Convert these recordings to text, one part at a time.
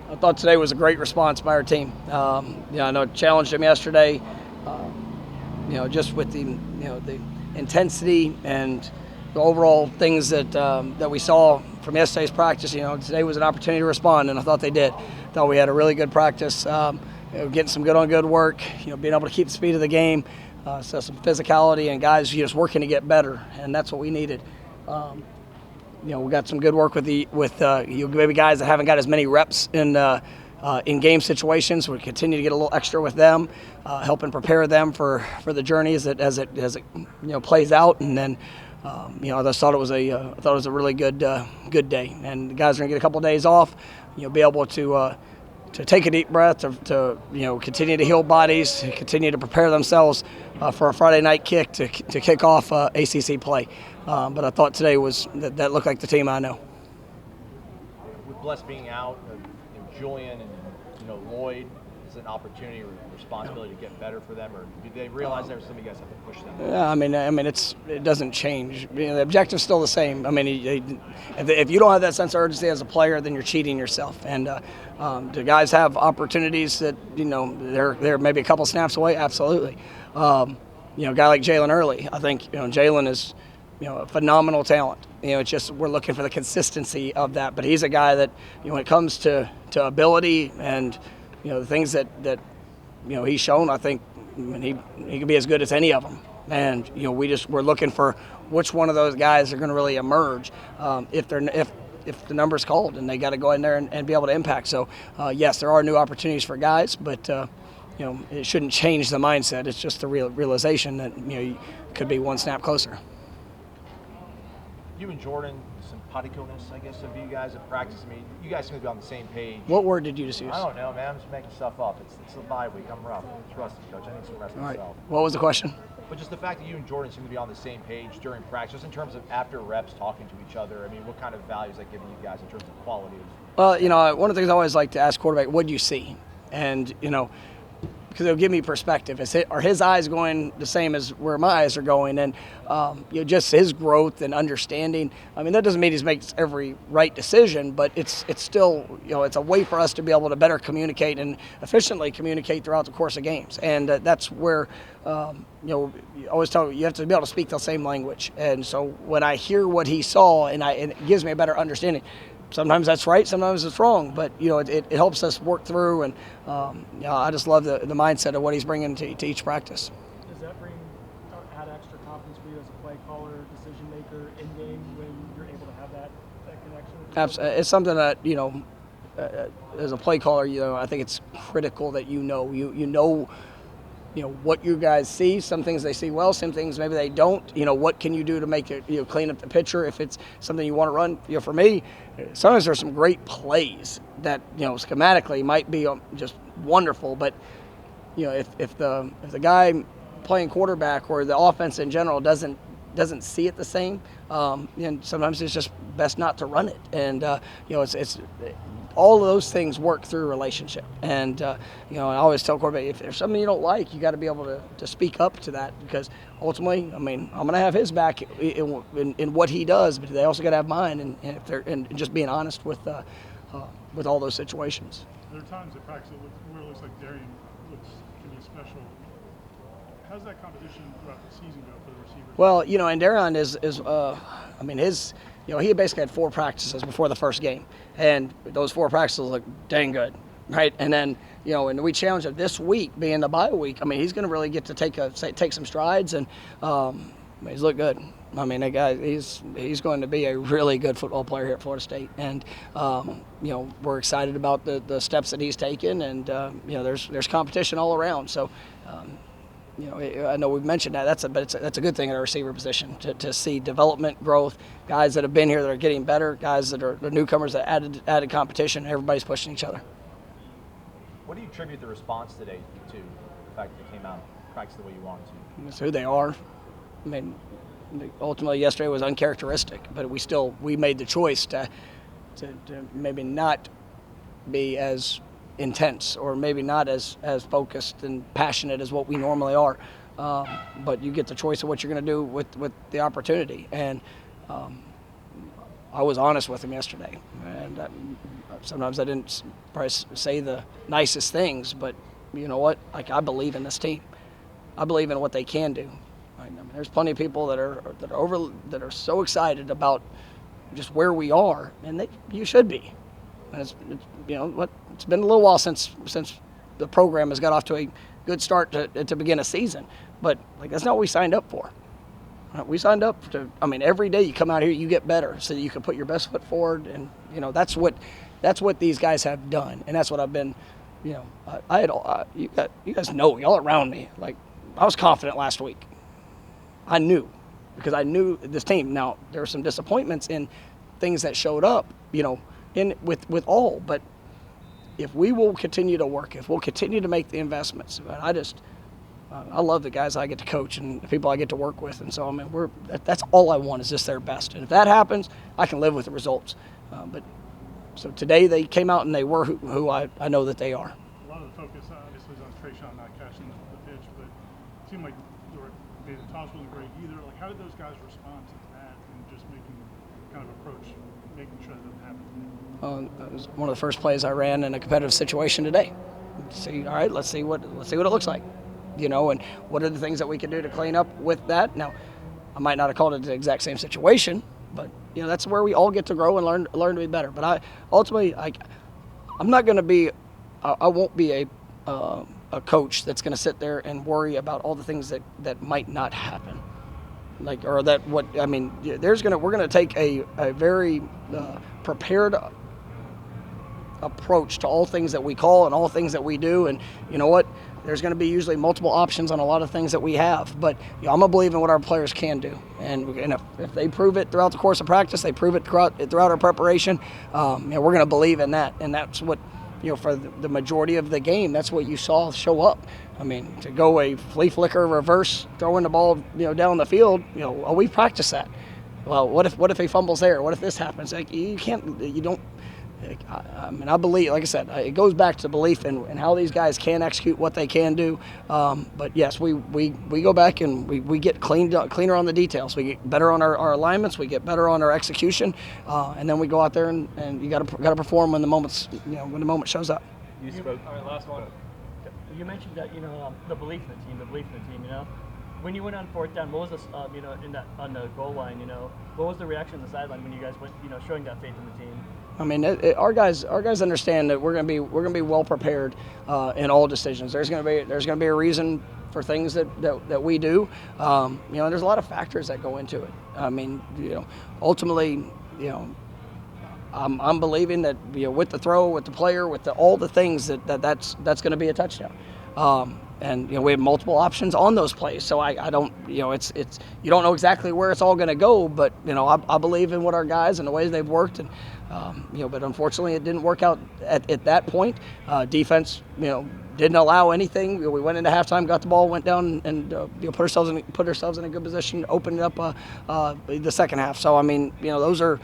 I thought today was a great response by our team. I know it challenged them yesterday. Just with the intensity and the overall things that we saw from yesterday's practice. Today was an opportunity to respond, and I thought they did. Thought we had a really good practice. Getting some good-on-good work. Being able to keep the speed of the game. So some physicality and guys just working to get better, and that's what we needed. We got some good work with maybe guys that haven't got as many reps in game situations. We continue to get a little extra with them, helping prepare them for the journey as it plays out. And then I just thought it was a really good day. And the guys are gonna get a couple of days off. Be able to take a deep breath, to continue to heal bodies, continue to prepare themselves for a Friday night kick to kick off ACC play. But I thought today that looked like the team I know. With Bless being out, Julian and Lloyd, is it an opportunity or responsibility to get better for them, or do they realize there's something you guys have to push them? Yeah, it doesn't change. The objective's still the same. If you don't have that sense of urgency as a player, then you're cheating yourself. And do guys have opportunities that they're maybe a couple snaps away? Absolutely. A guy like Jalen Early, I think Jalen is a phenomenal talent. It's just we're looking for the consistency of that. But he's a guy that when it comes to ability and the things that he's shown, I think he could be as good as any of them. And we're looking for which one of those guys are going to really emerge if the number's called and they got to go in there and be able to impact. So yes, there are new opportunities for guys, but it shouldn't change the mindset. It's just the realization that you could be one snap closer. You and Jordan, some simpaticoness, I guess, of you guys at practice. You guys seem to be on the same page. What word did you just use? I don't know, man. I'm just making stuff up. It's a bye week. I'm rough. It's rusty, Coach. I need some rest myself. Right. What was the question? But just the fact that you and Jordan seem to be on the same page during practice, just in terms of after reps talking to each other. What kind of value is that giving you guys in terms of quality? Well, one of the things I always like to ask quarterback, what do you see? And, because it'll give me perspective. Are his eyes going the same as where my eyes are going? And just his growth and understanding. That doesn't mean he makes every right decision, but it's still it's a way for us to be able to better communicate and efficiently communicate throughout the course of games. And that's where I always tell you have to be able to speak the same language. And so when I hear what he saw, and it gives me a better understanding. Sometimes that's right, sometimes it's wrong, but it helps us work through, and I just love the mindset of what he's bringing to each practice. Does that add extra confidence for you as a play caller, decision maker in game when you're able to have that connection? Absolutely, it's something that as a play caller, I think it's critical that you know what you guys see. Some things they see well, some things maybe they don't. What can you do to make it, clean up the picture if it's something you want to run? For me, sometimes there's some great plays that, schematically might be just wonderful, but, if the guy playing quarterback or the offense in general doesn't see it the same, and sometimes it's just best not to run it. And, it's all of those things work through relationship. And, I always tell quarterback, if there's something you don't like, you got to be able to speak up to that, because ultimately, I'm going to have his back in what he does, but they also got to have mine, and just being honest with all those situations. There are times at practice where it looks like Darian can be special. How's that competition throughout the season go for the receivers? Well, and Darian he basically had 4 practices before the first game, and those 4 practices look dang good, right? And then, and we challenged him this week, being the bye week. He's going to really get to take some strides, and he's looked good. That guy, he's going to be a really good football player here at Florida State, and we're excited about the steps that he's taken, and there's competition all around. So. I know we've mentioned that. That's a good thing at our receiver position to see development, growth, guys that have been here that are getting better, guys that are the newcomers that added competition. Everybody's pushing each other. What do you attribute the response today to? The fact that they came out and practiced the way you wanted to? It's who they are. Ultimately yesterday was uncharacteristic, but we made the choice to maybe not be as intense, or maybe not as focused and passionate as what we normally are, but you get the choice of what you're going to do with the opportunity. And I was honest with him yesterday, and sometimes I didn't probably say the nicest things, but you know what? Like, I believe in this team. I believe in what they can do. I mean, there's plenty of people that are so excited about just where we are, and you should be. And it's been a little while since the program has got off to a good start to begin a season, but like, that's not what we signed up for. We signed up to. I mean, every day you come out here, you get better, so that you can put your best foot forward, and that's what these guys have done, and that's what I've been. You guys know, y'all around me. Like, I was confident last week. I knew, because I knew this team. Now, there were some disappointments in things that showed up, with all. But if we will continue to work, if we'll continue to make the investments, I love the guys I get to coach and the people I get to work with. And so, I mean, that's all I want, is just their best. And if that happens, I can live with the results. So today they came out and they were who I know that they are. A lot of the focus obviously is on Trayshawn not catching the pitch, but it seemed like the toss wasn't great either. Like, how did those guys respond to that and just making sure that doesn't happen? That was one of the first plays I ran in a competitive situation today. All right, let's see what it looks like, and what are the things that we can do to clean up with that. Now, I might not have called it the exact same situation, but that's where we all get to grow and learn to be better. But I'm not going to be, I won't be a coach that's going to sit there and worry about all the things that might not happen. We're going to take a very prepared approach to all things that we call and all things that we do. And you know what? There's going to be usually multiple options on a lot of things that we have. But I'm going to believe in what our players can do. And if they prove it throughout the course of practice, they prove it throughout our preparation, we're going to believe in that. And that's what, for the majority of the game, that's what you saw show up. I mean, to go a flea flicker reverse, throwing the ball, down the field, we practice that. Well, what if he fumbles there? What if this happens? Like, you don't. I believe, like I said, it goes back to belief in how these guys can execute what they can do. But yes, we go back and we get cleaner on the details. We get better on our alignments. We get better on our execution, and then we go out there and you got to perform when the moment shows up. You spoke. All right, last one. You mentioned that the belief in the team. When you went on fourth down, what was this? On the goal line, what was the reaction on the sideline when you guys went, showing that faith in the team? I mean, our guys understand that we're gonna be well prepared in all decisions. There's gonna be a reason for things that we do. There's a lot of factors that go into it. I mean, ultimately, I'm believing that with the throw, with the player, with all the things that's going to be a touchdown. And we have multiple options on those plays, so I don't it's you don't know exactly where it's all going to go, but I believe in what our guys and the ways they've worked, and but unfortunately it didn't work out at that point. Defense didn't allow anything. We went into halftime, got the ball, went down, and put ourselves in a good position, opened up the second half. So I mean, those are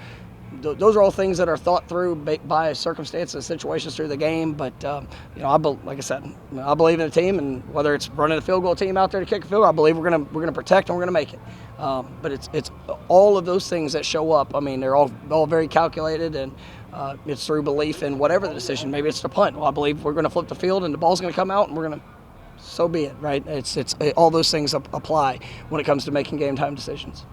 all things that are thought through by circumstances and situations through the game. But like I said, I believe in the team, and whether it's running a field goal team out there to kick a field goal, I believe we're gonna protect and we're gonna make it. But it's all of those things that show up. I mean, they're all very calculated, and it's through belief in whatever the decision. Maybe it's the punt. Well, I believe we're gonna flip the field and the ball's gonna come out, and we're gonna. So be it, right? It's all those things apply when it comes to making game time decisions.